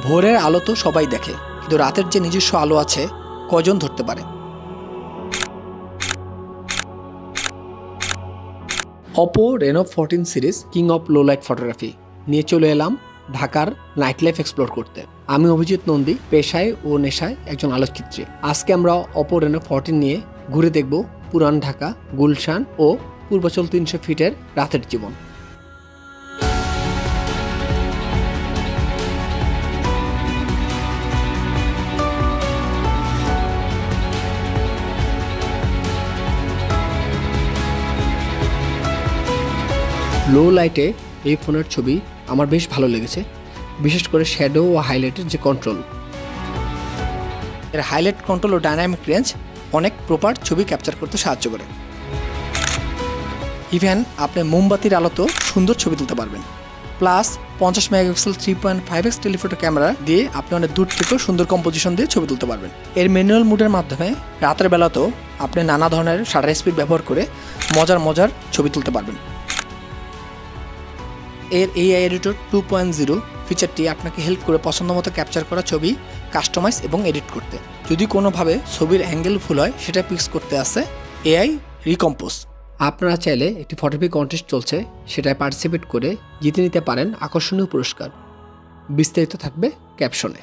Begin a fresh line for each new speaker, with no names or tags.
ভোরের আলো তো সবাই দেখে, কিন্তু রাতের যে নিজস্ব আলো আছে কজন ধরতে পারে? Oppo Reno 14 series king of low light photography নিয়ে চলে এলাম ঢাকার নাইট লাইফ এক্সপ্লোর করতে। আমি অভিজিৎ নন্দী, পেশায় ও নেশায় একজন আলোকচিত্রী। আজকে আমরা অপো রেনো 14 নিয়ে ঘুরে দেখব পুরান ঢাকা, গুলশান ও পূর্বাচল 300 ফিটের রাতের জীবন। লো লাইটে এই ফোনের ছবি আমার বেশ ভালো লেগেছে, বিশেষ করে শ্যাডো ও হাইলাইটের যে কন্ট্রোল। এর হাইলাইট কন্ট্রোল ও ডাইনামিক রেঞ্জ অনেক প্রপার ছবি ক্যাপচার করতে সাহায্য করে। ইভেন আপনি মোমবাতির আলোতেও সুন্দর ছবি তুলতে পারবেন। Plus 50 megapixel 3.5x telephoto camera দিয়ে আপনি অনেক দূর থেকেও সুন্দর কম্পোজিশন দিয়ে ছবি তুলতে পারবেন। এর ম্যানুয়াল মুডের মাধ্যমে রাতের বেলাতেও আপনি নানা ধরনের শাটার স্পিড ব্যবহার করে মজার ছবি তুলতে পারবেন। এর AI এডিটর 2.0 ফিচারটি আপনাকে হেল্প করে পছন্দ মতো ক্যাপচার করা ছবি কাস্টমাইজ এবং এডিট করতে। যদি কোনোভাবে ছবির অ্যাঙ্গেল ভুল হয় সেটা ফিক্স করতে আছে AI রিকম্পোজ। আপনারা চাইলে একটি ফটোগ্রাফি কন্টেস্ট চলছে, সেটায় পার্টিসিপেট করে জিতে নিতে পারেন আকর্ষণীয় পুরস্কার। বিস্তারিত থাকবে ক্যাপশনে।